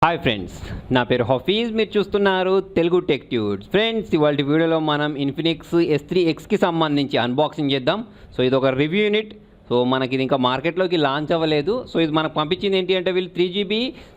Hi friends, నా పేరు హఫీజ్. మీరు చూస్తున్నారు తెలుగు టెక్ ట్యూబ్స్. ఫ్రెండ్స్, ఇవాళ వీడియోలో మనం ఇన్ఫినిక్స్ S3Xకి సంబంధించి అన్బాక్సింగ్ చేద్దాం. సో ఇది ఒక రివ్యూ యూనిట్. సో మనకి ఇది ఇంకా మార్కెట్లోకి లాంచ్ అవ్వలేదు. సో ఇది మనకు పంపించింది ఏంటి అంటే వీళ్ళు 3GB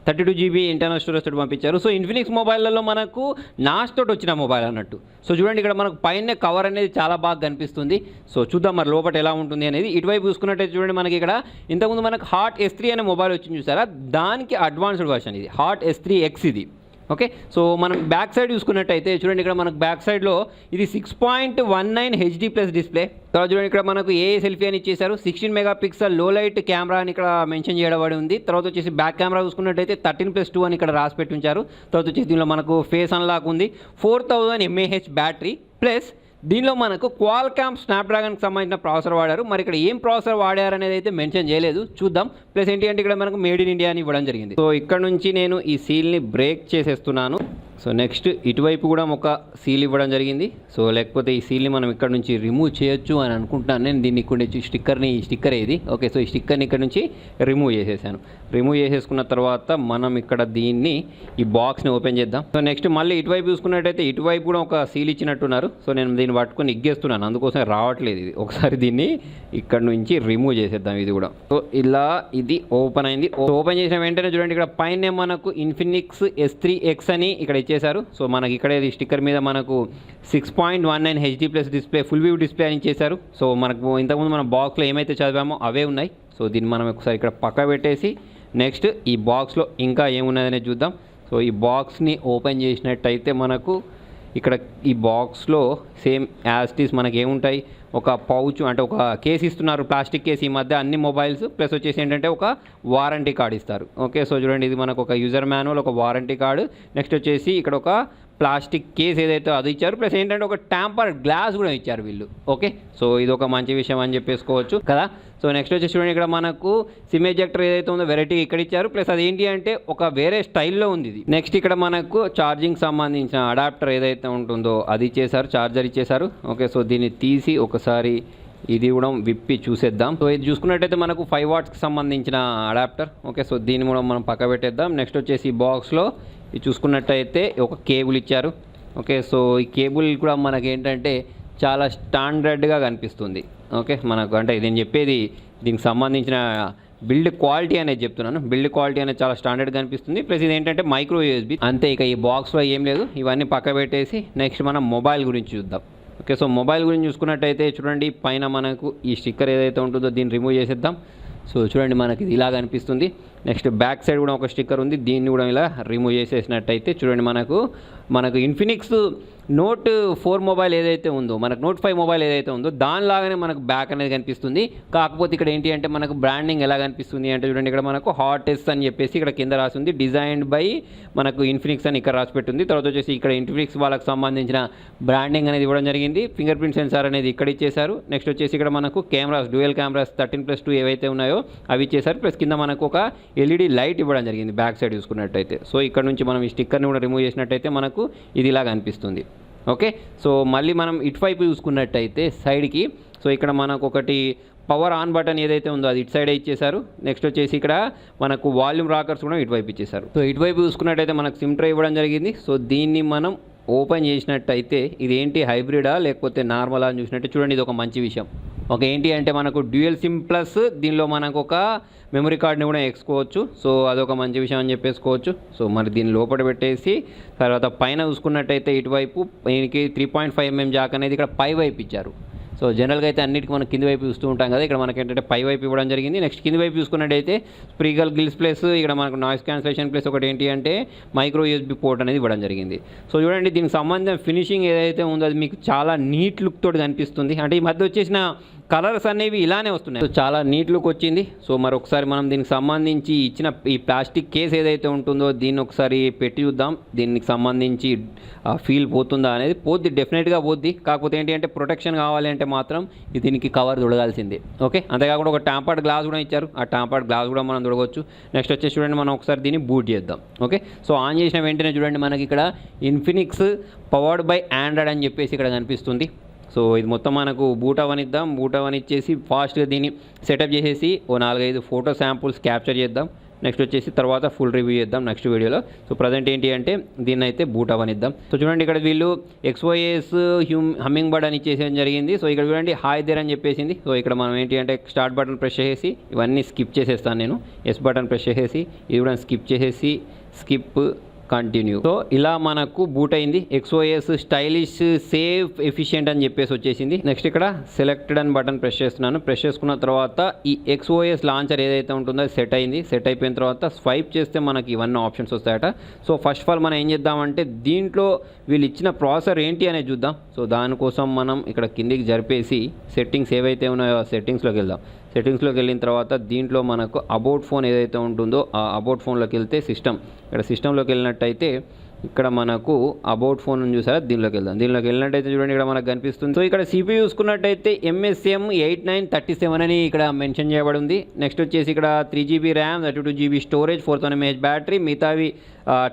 32GB ఇంటర్నల్ స్టోరేజ్ తోటి పంపించారు. సో ఇన్ఫినిక్స్ మొబైల్లలో మనకు నాచ్ తోటి వచ్చిన మొబైల్ అన్నట్టు. సో చూడండి, ఇక్కడ మనకు పైన కవర్ అనేది చాలా బాగా కనిపిస్తుంది. సో చూద్దాం మరి లోపల ఎలా ఉంటుంది అనేది. ఇటువైపు చూసుకున్నట్టయితే చూడండి, మనకి ఇక్కడ ఇంతకుముందు మనకు హాట్ S3 అనే మొబైల్ వచ్చింది చూసారా, దానికి అడ్వాన్స్డ్ వర్షన్ ఇది హాట్ S3X ఇది. ఓకే, సో మనం బ్యాక్ సైడ్ చూసుకున్నట్టయితే చూడండి, ఇక్కడ మనకు బ్యాక్ సైడ్లో ఇది 6.19 HD+ డిస్ప్లే. తర్వాత చూడండి, ఇక్కడ మనకు ఏ సెల్ఫీ అని ఇచ్చేసారు. 16 మెగాపిక్సెల్ లో లైట్ కెమెరా అని ఇక్కడ మెన్షన్ చేయబడి ఉంది. తర్వాత వచ్చేసి బ్యాక్ కెమెరా చూసుకున్నట్టయితే 13+2 అని ఇక్కడ రాసి పెట్టి ఉంచారు. తర్వాత వచ్చేసి దీనిలో మనకు ఫేస్ అన్లాక్ ఉంది. 4000 mAh బ్యాటరీ ప్లస్ దీనిలో మనకు క్వాల్కామ్ స్నాప్డ్రాగన్కి సంబంధించిన ప్రాసెసర్ వాడారు. మరి ఇక్కడ ఏం ప్రాసెసర్ వాడారు అనేది అయితే మెన్షన్ చేయలేదు, చూద్దాం. ప్లస్ ఏంటి అంటే ఇక్కడ మనకు మేడ్ ఇన్ ఇండియా అని ఇవ్వడం జరిగింది. సో ఇక్కడ నుంచి నేను ఈ సీల్ని బ్రేక్ చేసేస్తున్నాను. సో నెక్స్ట్ ఇటువైపు కూడా ఒక సీల్ ఇవ్వడం జరిగింది. సో లేకపోతే ఈ సీల్ని మనం ఇక్కడ నుంచి రిమూవ్ చేయొచ్చు అని అనుకుంటాను నేను. దీన్ని ఇక్కడ నుంచి ఈ స్టిక్కర్ ఏది. ఓకే, సో ఈ స్టిక్కర్ని ఇక్కడ నుంచి రిమూవ్ చేసేసాను. రిమూవ్ చేసేసుకున్న తర్వాత మనం ఇక్కడ దీన్ని ఈ బాక్స్ని ఓపెన్ చేద్దాం. సో నెక్స్ట్ మళ్ళీ ఇటువైపు చూసుకున్నట్టయితే ఇటువైపు కూడా ఒక సీల్ ఇచ్చినట్టున్నారు. సో నేను దీన్ని పట్టుకొని ఇగ్గేస్తున్నాను, అందుకోసం రావట్లేదు ఇది. ఒకసారి దీన్ని ఇక్కడ నుంచి రిమూవ్ చేసేద్దాం ఇది కూడా. సో ఇలా ఇది ఓపెన్ అయింది. ఓపెన్ చేసిన వెంటనే చూడండి, ఇక్కడ పైన మనకు ఇన్ఫినిక్స్ S3X అని ఇక్కడ ఇచ్చేసారు. సో మనకి ఇక్కడ స్టిక్కర్ మీద మనకు 6.19 HD+ display full view display అని ఇచ్చేసారు. సో మనకు ఇంతకుముందు మన బాక్స్లో ఏమైతే చదివామో అవే ఉన్నాయి. సో దీన్ని మనం ఒకసారి ఇక్కడ పక్క పెట్టేసి నెక్స్ట్ ఈ బాక్స్లో ఇంకా ఏమున్నదనేది చూద్దాం. సో ఈ బాక్స్ని ఓపెన్ చేసినట్టయితే మనకు ఇక్కడ ఈ బాక్స్లో సేమ్ యాస్టీస్ మనకి ఏముంటాయి, ఒక పౌచ్ అంటే ఒక కేసు ఇస్తున్నారు, ప్లాస్టిక్ కేసు ఈ మధ్య అన్ని మొబైల్స్. ప్లస్ వచ్చేసి ఏంటంటే ఒక వారంటీ కార్డు ఇస్తారు. ఓకే, సో చూడండి, ఇది మనకు ఒక యూజర్ మాన్యువల్, ఒక వారంటీ కార్డు. నెక్స్ట్ వచ్చేసి ఇక్కడ ఒక ప్లాస్టిక్ కేస్ ఏదైతే అది ఇచ్చారు. ప్లస్ ఏంటంటే ఒక ట్యాంపర్ గ్లాస్ కూడా ఇచ్చారు వీళ్ళు. ఓకే, సో ఇది ఒక మంచి విషయం అని చెప్పేసుకోవచ్చు కదా. సో నెక్స్ట్ వచ్చేసి చూడండి, ఇక్కడ మనకు సిమ్ ఎజెక్టర్ ఏదైతే ఉందో వెరైటీ ఇక్కడ ఇచ్చారు. ప్లస్ అది ఏంటి అంటే ఒక వేరే స్టైల్లో ఉంది ఇది. నెక్స్ట్ ఇక్కడ మనకు ఛార్జింగ్ సంబంధించిన అడాప్టర్ ఏదైతే ఉంటుందో అది ఇచ్చేసారు, ఛార్జర్ ఇచ్చేసారు. ఓకే, సో దీన్ని తీసి ఒకసారి ఇది కూడా విప్పి చూసేద్దాం. సో ఇది చూసుకున్నట్టయితే మనకు 5 వాట్స్కి సంబంధించిన అడాప్టర్. ఓకే, సో దీన్ని కూడా మనం పక్క పెట్టేద్దాం. నెక్స్ట్ వచ్చేసి ఈ బాక్స్లో ఇది చూసుకున్నట్టయితే ఒక కేబుల్ ఇచ్చారు. ఓకే, సో ఈ కేబుల్ కూడా మనకి ఏంటంటే చాలా స్టాండర్డ్గా కనిపిస్తుంది. ఓకే, మనకు అంటే నేను చెప్పేది దీనికి సంబంధించిన బిల్డ్ క్వాలిటీ అనేది చెప్తున్నాను. బిల్డ్ క్వాలిటీ అనేది చాలా స్టాండర్డ్గా కనిపిస్తుంది. ప్లస్ ఇది ఏంటంటే మైక్రో USB అంతే. ఇక ఈ బాక్స్లో ఏం లేదు, ఇవన్నీ పక్క పెట్టేసి నెక్స్ట్ మనం మొబైల్ గురించి చూద్దాం. ఓకే, సో మొబైల్ గురించి చూసుకున్నట్టయితే చూడండి, పైన మనకు ఈ స్టిక్కర్ ఏదైతే ఉంటుందో దీన్ని రిమూవ్ చేసేద్దాం. సో చూడండి, మనకి ఇది ఇలా కనిపిస్తుంది. నెక్స్ట్ బ్యాక్ సైడ్ కూడా ఒక స్టిక్కర్ ఉంది, దీన్ని కూడా ఇలా రిమూవ్ చేసేసినట్టయితే చూడండి, మనకు ఇన్ఫినిక్స్ Note 4 మొబైల్ ఏదైతే ఉందో, మనకు Note 5 మొబైల్ ఏదైతే ఉందో దానిలాగానే మనకు బ్యాక్ అనేది కనిపిస్తుంది. కాకపోతే ఇక్కడ ఏంటి అంటే మనకు బ్రాండింగ్ ఎలా కనిపిస్తుంది అంటే చూడండి, ఇక్కడ మనకు హాట్ S అని చెప్పేసి ఇక్కడ కింద రాసి ఉంది. డిజైన్డ్ బై మనకు ఇన్ఫినిక్స్ అని ఇక్కడ రాసి పెట్టుంది. తర్వాత వచ్చేసి ఇక్కడ ఇన్ఫినిక్స్ వాళ్ళకి సంబంధించిన బ్రాండింగ్ అనేది ఇవ్వడం జరిగింది. ఫింగర్ ప్రింట్ సెన్సార్ అనేది ఇక్కడ ఇచ్చేసారు. నెక్స్ట్ వచ్చేసి ఇక్కడ మనకు కెమెరాస్, డ్యూయల్ కెమెరాస్ 13+2 ఏవైతే ఉన్నాయో అవి ఇచ్చేసారు. ప్లస్ కింద మనకు ఒక LED లైట్ ఇవ్వడం జరిగింది బ్యాక్ సైడ్ చూసుకున్నట్టయితే. సో ఇక్కడ నుంచి మనం ఈ స్టిక్కర్ని కూడా రిమూవ్ చేసినట్టయితే మనకు ఇది ఇలా కనిపిస్తుంది. ఓకే, సో మళ్ళీ మనం ఇటువైపు చూసుకున్నట్టయితే సైడ్కి, సో ఇక్కడ మనకు ఒకటి పవర్ ఆన్ బటన్ ఏదైతే ఉందో అది ఇటు సైడే ఇచ్చేసారు. నెక్స్ట్ వచ్చేసి ఇక్కడ మనకు వాల్యూమ్ రాకర్స్ కూడా ఇటువైపు ఇచ్చేసారు. సో ఇటువైపు చూసుకున్నట్టయితే మనకు సిమ్ ట్రే ఇవ్వడం జరిగింది. సో దీన్ని మనం ఓపెన్ చేసినట్టయితే ఇదేంటి హైబ్రిడా లేకపోతే నార్మలా అని చూసినట్టు చూడండి, ఇది ఒక మంచి విషయం. ఓకే, ఏంటి అంటే మనకు డ్యూయల్ సిమ్ ప్లస్ దీనిలో మనకు ఒక మెమరీ కార్డ్ని కూడా ఎక్కించుకోవచ్చు. సో అదొక మంచి విషయం అని చెప్పేసుకోవచ్చు. సో మరి దీన్ని లోపల పెట్టేసి తర్వాత పైన చూసుకున్నట్టయితే ఇటువైపు దీనికి 3.5mm జాక్ అనేది ఇక్కడ పై వైపు ఇచ్చారు. సో జనరల్గా అయితే అన్నిటికీ మనం కింది వైపు చూస్తూ ఉంటాం కదా, ఇక్కడ మనకి ఏంటంటే పై వైపు ఇవ్వడం జరిగింది. నెక్స్ట్ కింది వైపు చూసుకున్నట్టయితే స్ప్రీగల్ గిల్స్ ప్లస్ ఇక్కడ మనకు నాయిస్ క్యాన్సిలేషన్ ప్లస్ ఒకటి ఏంటి అంటే మైక్రో USB పోర్ట్ అనేది ఇవ్వడం జరిగింది. సో చూడండి, దీనికి సంబంధించిన ఫినిషింగ్ ఏదైతే ఉందో అది మీకు చాలా నీట్ లుక్ తోటి కనిపిస్తుంది. అంటే ఈ మధ్య వచ్చేసిన కలర్స్ అనేవి ఇలానే వస్తున్నాయి. సో చాలా నీట్ లుక్ వచ్చింది. సో మరొకసారి మనం దీనికి సంబంధించి ఇచ్చిన ఈ ప్లాస్టిక్ కేస్ ఏదైతే ఉంటుందో దీన్ని ఒకసారి పెట్టి చూద్దాం. దీనికి సంబంధించి ఫీల్ పోతుందా అనేది. పోద్ది, డెఫినెట్గా పోద్ది. కాకపోతే ఏంటి అంటే ప్రొటెక్షన్ కావాలి అంటే మాత్రం దీనికి కవర్ దొడగాల్సిందే. ఓకే, అంతేకాకుండా ఒక ట్యాంపర్డ్ గ్లాస్ కూడా ఇచ్చారు. ఆ ట్యాంపర్డ్ గ్లాస్ కూడా మనం దొడగవచ్చు. నెక్స్ట్ వచ్చేసి చూడండి, మనం ఒకసారి దీన్ని బూట్ చేద్దాం. ఓకే, సో ఆన్ చేసిన వెంటనే చూడండి, మనకి ఇక్కడ ఇన్ఫినిక్స్ పవర్డ్ బై ఆండ్రాయిడ్ అని చెప్పేసి ఇక్కడ కనిపిస్తుంది. సో ఇది మొత్తం మనకు బూట్ అవనిద్దాం. బూట్ అవనిచ్చేసి ఫాస్ట్గా దీన్ని సెటప్ చేసేసి ఓ 4-5 ఫోటో శాంపుల్స్ క్యాప్చర్ చేద్దాం. నెక్స్ట్ వచ్చేసి తర్వాత ఫుల్ రివ్యూ చేద్దాం నెక్స్ట్ వీడియోలో. సో ప్రజెంట్ ఏంటి అంటే దీన్ని అయితే బూట్ అవనిద్దాం. సో చూడండి ఇక్కడ వీళ్ళు XOS హమ్మింగ్ బర్డ్ అని ఇచ్చేసేయడం జరిగింది. సో ఇక్కడ చూడండి హాయ్ దేర్ అని చెప్పేసింది. సో ఇక్కడ మనం ఏంటి అంటే స్టార్ట్ బటన్ ప్రెస్ చేసి ఇవన్నీ స్కిప్ చేసేస్తాను నేను. ఎస్ బటన్ ప్రెస్ చేసేసి ఇది కూడా స్కిప్ చేసేసి స్కిప్ కంటిన్యూ. సో ఇలా మనకు బూట్ అయింది. XOS స్టైలిష్ సేఫ్ ఎఫిషియెంట్ అని చెప్పేసి వచ్చేసింది. నెక్స్ట్ ఇక్కడ సెలెక్టెడ్ అని బటన్ ప్రెస్ చేస్తున్నాను. ప్రెస్ చేసుకున్న తర్వాత ఈ XOS లాంచర్ ఏదైతే ఉంటుందో అది సెట్ అయింది. సెట్ అయిపోయిన తర్వాత స్వైప్ చేస్తే మనకి ఇవన్నీ ఆప్షన్స్ వస్తాయట. సో ఫస్ట్ ఆఫ్ ఆల్ మనం ఏం చేద్దామంటే దీంట్లో వీళ్ళు ఇచ్చిన ప్రాసెసర్ ఏంటి అనేది చూద్దాం. సో దానికోసం మనం ఇక్కడ కిందికి జరిపేసి సెట్టింగ్స్ ఏవైతే ఉన్నాయో ఆ సెట్టింగ్స్లోకి వెళ్దాం. సెట్టింగ్స్లోకి వెళ్ళిన తర్వాత దీంట్లో మనకు అబౌట్ ఫోన్ ఏదైతే ఉంటుందో ఆ అబౌట్ ఫోన్లోకి వెళ్తే ఇక్కడ సిస్టంలోకి వెళ్ళినట్టయితే ఇక్కడ మనకు అబౌట్ ఫోన్ చూసారా, దీనిలోకి వెళ్దాం. దీనిలోకి వెళ్ళినట్టయితే చూడండి ఇక్కడ మనకు కనిపిస్తుంది. సో ఇక్కడ CPU చూసుకున్నట్టయితే MSM 8937 అని ఇక్కడ మెన్షన్ చేయబడి ఉంది. నెక్స్ట్ వచ్చేసి ఇక్కడ 3GB RAM, 32GB storage, 4000 mAh battery, మిగతావి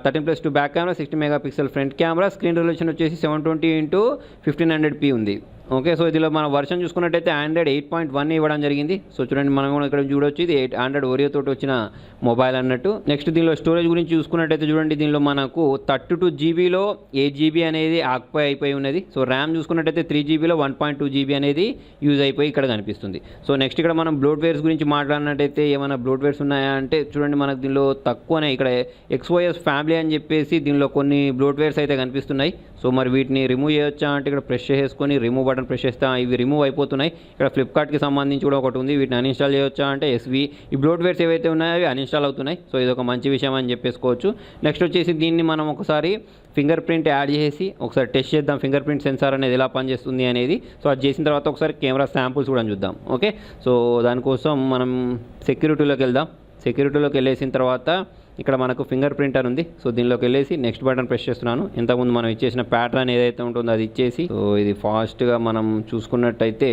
13+2 back camera, 60 megapixel front camera, screen resolution వచ్చేసి 720x1500p ఉంది. ఓకే, సో ఇదిలో మన వర్షన్ చూసుకున్నట్టయితే Android 8.1 ఇవ్వడం జరిగింది. సో చూడండి మనం కూడా ఇక్కడ చూడొచ్చు ఇది Android Oreo తోటి వచ్చిన మొబైల్ అన్నట్టు. నెక్స్ట్ దీనిలో స్టోరేజ్ గురించి చూసుకున్నట్టయితే చూడండి దీనిలో మనకు 32GBలో 8GB అనేది ఆక్యుపై అయిపోయి ఉన్నది. సో ర్యామ్ చూసుకున్నట్టయితే 3GBలో 1.2GB అనేది యూజ్ అయిపోయి ఇక్కడ కనిపిస్తుంది. సో నెక్స్ట్ ఇక్కడ మనం బ్లోట్వేర్స్ గురించి మాట్లాడినట్టయితే ఏమైనా బ్లోట్వేర్స్ ఉన్నాయా అంటే చూడండి మనకు దీనిలో తక్కువనే ఇక్కడ XOS ఫ్యామిలీ అని చెప్పేసి దీనిలో కొన్ని బ్లోట్వేర్స్ అయితే కనిపిస్తున్నాయి. సో మరి వీటిని రిమూవ్ చేయొచ్చా అంటే ఇక్కడ ప్రెస్ చేసుకొని రిమూవ్ బటన్ ప్రెస్ చేస్తే ఇవి రిమూవ్ అయిపోతున్నాయి. ఇక్కడ ఫ్లిప్కార్ట్కి సంబంధించి కూడా ఒకటి ఉంది, వీటిని అన్ఇన్స్టాల్ చేయొచ్చా అంటే ఈ బ్లోట్వేర్స్ ఏవైతే ఉన్నాయో అవి అన్ఇన్స్టాల్ అవుతున్నాయి. సో ఇది ఒక మంచి విషయం అని చెప్పేసుకోవచ్చు. నెక్స్ట్ వచ్చేసి దీన్ని మనం ఒకసారి ఫింగర్ ప్రింట్ యాడ్ చేసి ఒకసారి టెస్ట్ చేద్దాం ఫింగర్ ప్రింట్ సెన్సార్ అనేది ఎలా పనిచేస్తుంది అనేది. సో అది చేసిన తర్వాత ఒకసారి కెమెరా శాంపుల్స్ కూడా చూద్దాం. ఓకే, సో దానికోసం మనం సెక్యూరిటీలోకి వెళ్దాం. సెక్యూరిటీలోకి వెళ్ళేసిన తర్వాత ఇక్కడ మనకు ఫింగర్ ప్రింట్ అని ఉంది. సో దీనిలోకి వెళ్ళేసి నెక్స్ట్ బటన్ ప్రెస్ చేస్తున్నాను. ఇంతకుముందు మనం ఇచ్చేసిన ప్యాటర్న్ ఏదైతే ఉంటుందో అది ఇచ్చేసి సో ఇది ఫాస్ట్గా మనం చూసుకున్నట్టయితే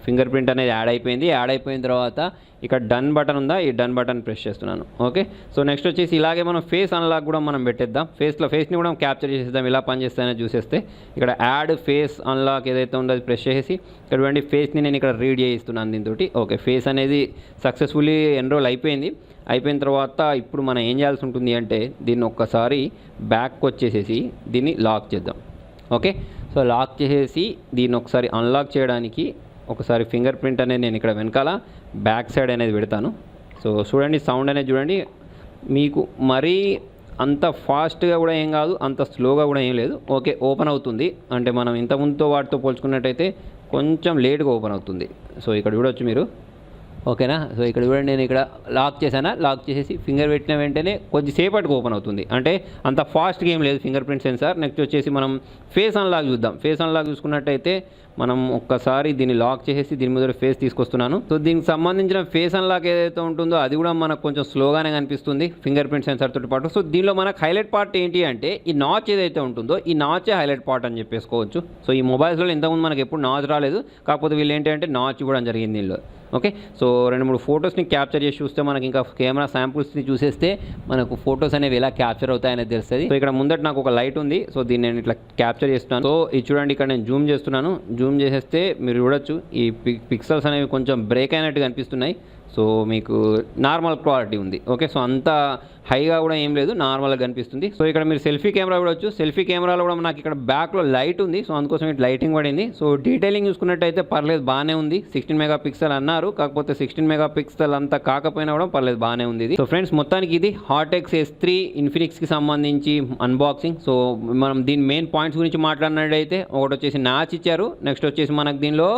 ఫింగర్ ప్రింట్ అనేది యాడ్ అయిపోయింది. యాడ్ అయిపోయిన తర్వాత ఇక్కడ డన్ బటన్ ఉందా, ఈ డన్ బటన్ ప్రెస్ చేస్తున్నాను. ఓకే, సో నెక్స్ట్ వచ్చేసి ఇలాగే మనం ఫేస్ అన్లాక్ కూడా మనం పెట్టేద్దాం. ఫేస్ని కూడా క్యాప్చర్ చేసేద్దాం, ఇలా పనిచేస్తాయని చూసేస్తే ఇక్కడ యాడ్ ఫేస్ అన్లాక్ ఏదైతే ఉందో అది ప్రెస్ చేసి ఇక్కడ చూడండి ఫేస్ని నేను ఇక్కడ రీడ్ చేయిస్తున్నాను దీంతో. ఓకే, ఫేస్ అనేది సక్సెస్ఫుల్లీ ఎన్రోల్ అయిపోయింది. అయిపోయిన తర్వాత ఇప్పుడు మనం ఏం చేయాల్సి ఉంటుంది అంటే దీన్ని ఒక్కసారి బ్యాక్ వచ్చేసేసి దీన్ని లాక్ చేద్దాం. ఓకే, సో లాక్ చేసేసి దీన్ని ఒకసారి అన్లాక్ చేయడానికి ఒకసారి ఫింగర్ ప్రింట్ అనేది నేను ఇక్కడ వెనకాల బ్యాక్ సైడ్ అనేది పెడతాను. సో చూడండి సౌండ్ అనేది చూడండి, మీకు మరీ అంత ఫాస్ట్గా కూడా ఏం కాదు, అంత స్లోగా కూడా ఏం లేదు. ఓకే, ఓపెన్ అవుతుంది. అంటే మనం ఇంతకుముందుతో వాటితో పోల్చుకున్నట్టయితే కొంచెం లేట్గా ఓపెన్ అవుతుంది. సో ఇక్కడ చూడవచ్చు మీరు. ఓకేనా, సో ఇక్కడ చూడండి నేను ఇక్కడ లాక్ చేశానా, లాక్ చేసేసి ఫింగర్ పెట్టిన వెంటనే కొద్దిసేపటికి ఓపెన్ అవుతుంది. అంటే అంత ఫాస్ట్గా ఏం లేదు ఫింగర్ ప్రింట్ సెన్సార్. నెక్స్ట్ వచ్చేసి మనం ఫేస్ అన్లాక్ చూద్దాం. ఫేస్ అన్లాక్ చూసుకున్నట్టయితే మనం ఒక్కసారి దీన్ని లాక్ చేసేసి దీని మీద ఫేస్ తీసుకొస్తున్నాను. సో దీనికి సంబంధించిన ఫేస్ అన్లాక్ ఏదైతే ఉంటుందో అది కూడా మనకు కొంచెం స్లోగానే కనిపిస్తుంది ఫింగర్ ప్రింట్ సెన్సార్ తోటి పాటు. సో దీనిలో మనకు హైలైట్ పార్ట్ ఏంటి అంటే ఈ నాచ్ ఏదైతే ఉంటుందో ఈ నాచే హైలైట్ పార్ట్ అని చెప్పేసుకోవచ్చు. సో ఈ మొబైల్స్లో ఇంతకుముందు మనకు ఎప్పుడు నాచ్ రాలేదు, కాకపోతే వీళ్ళు ఏంటి అంటే నాచ్ కూడా జరిగింది దీనిలో. ఓకే, సో 2-3 ఫొటోస్ని క్యాప్చర్ చేసి చూస్తే మనకి ఇంకా కెమెరా శాంపుల్స్ని చూసేస్తే మనకు ఫొటోస్ అనేవి ఎలా క్యాప్చర్ అవుతాయనేది తెలుస్తుంది. సో ఇక్కడ ముందట నాకు ఒక లైట్ ఉంది. సో దీన్ని నేను ఇట్లా క్యాప్చర్ చేస్తున్నాను. సో ఇది చూడండి ఇక్కడ నేను జూమ్ చేస్తున్నాను. జూమ్ చేసేస్తే మీరు చూడొచ్చు ఈ పిక్సెల్స్ అనేవి కొంచెం బ్రేక్ అయినట్టు కనిపిస్తున్నాయి. సో మీకు నార్మల్ క్వాలిటీ ఉంది. ఓకే, సో అంత హైగా కూడా ఏం లేదు, నార్మల్గా కనిపిస్తుంది. సో ఇక్కడ మీరు సెల్ఫీ కెమెరా చూడవచ్చు. సెల్ఫీ కెమెరాలో కూడా నాకు ఇక్కడ బ్యాక్లో లైట్ ఉంది. సో అందుకోసం ఇటు లైటింగ్ పడింది. సో డీటెయిలింగ్ చూసుకున్నట్టయితే పర్లేదు, బాగానే ఉంది. 16 మెగాపిక్సెల్ అన్నారు, కాకపోతే 16 మెగాపిక్సెల్ అంతా కాకపోయినా కూడా పర్లేదు, బాగానే ఉంది ఇది. సో ఫ్రెండ్స్ మొత్తానికి ఇది హార్టెక్స్ S3 ఇన్ఫినిక్స్కి సంబంధించి అన్బాక్సింగ్. సో మనం దీని మెయిన్ పాయింట్స్ గురించి మాట్లాడినట్టయితే ఒకటి వచ్చేసి నాచ్ ఇచ్చారు. నెక్స్ట్ వచ్చేసి మనకు దీనిలో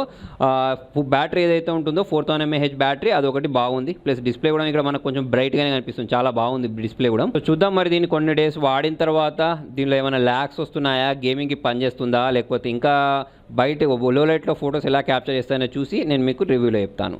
బ్యాటరీ ఏదైతే ఉంటుందో 4000 mAh బ్యాటరీ, అది ఒకటి బాగుంది. ప్లస్ డిస్ప్లే కూడా ఇక్కడ మనకు కొంచెం బ్రైట్గానే కనిపిస్తుంది, చాలా బాగుంది డిస్ప్లే కూడా. సో చూద్దాం మరి దీన్ని కొన్ని డేస్ వాడిన తర్వాత దీనిలో ఏమైనా ల్యాగ్స్ వస్తున్నాయా, గేమింగ్కి పనిచేస్తుందా, లేకపోతే ఇంకా బయట లో లైట్లో ఫొటోస్ ఎలా క్యాప్చర్ చేస్తానో చూసి నేను మీకు రివ్యూలో చెప్తాను.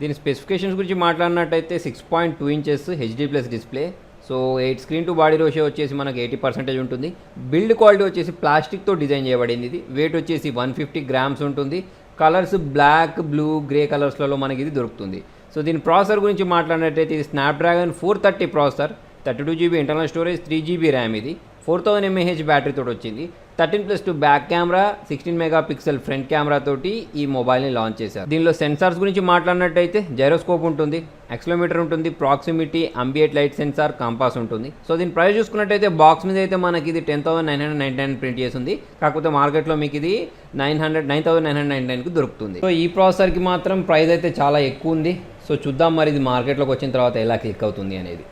దీని స్పెసిఫికేషన్స్ గురించి మాట్లాడినట్టయితే 6.2 inches HD+ display. So 8 screen to body ratio వచ్చేసి మనకి 80% ఉంటుంది. బిల్డ్ క్వాలిటీ వచ్చేసి ప్లాస్టిక్తో డిజైన్ చేయబడింది. ఇది వెయిట్ వచ్చేసి 150 గ్రామ్స్ ఉంటుంది. కలర్స్ బ్లాక్, బ్లూ, గ్రే కలర్స్లలో మనకి ఇది దొరుకుతుంది. సో దీని ప్రాసెసర్ గురించి మాట్లాడినట్టయితే ఇది Snapdragon 430 processor, 32GB internal storage, 3GB RAM, ఇది 4000 mAh బ్యాటరీతో వచ్చింది. 13+2 back camera, 16 megapixel front camera తోటి ఈ మొబైల్ని లాంచ్ చేశారు. దీనిలో సెన్సార్స్ గురించి మాట్లాడినట్టయితే జైరోస్కోప్ ఉంటుంది, యాక్సిలోమీటర్ ఉంటుంది, ప్రాక్సిమిటీ, అంబియట్ లైట్ సెన్సార్, కంపాస్ ఉంటుంది. సో దీని ప్రైస్ చూసుకున్నట్టయితే బాక్స్ మీద అయితే మనకి ఇది 10,999 ప్రింట్ చేసింది. కాకపోతే మార్కెట్లో మీకు ఇది 9,999కి దొరుకుతుంది. సో ఈ ప్రాసెసర్కి మాత్రం ప్రైస్ అయితే చాలా ఎక్కువ ఉంది. సో చూద్దాం మరి ఇది మార్కెట్లోకి వచ్చిన తర్వాత ఎలా క్లిక్ అవుతుంది అనేది.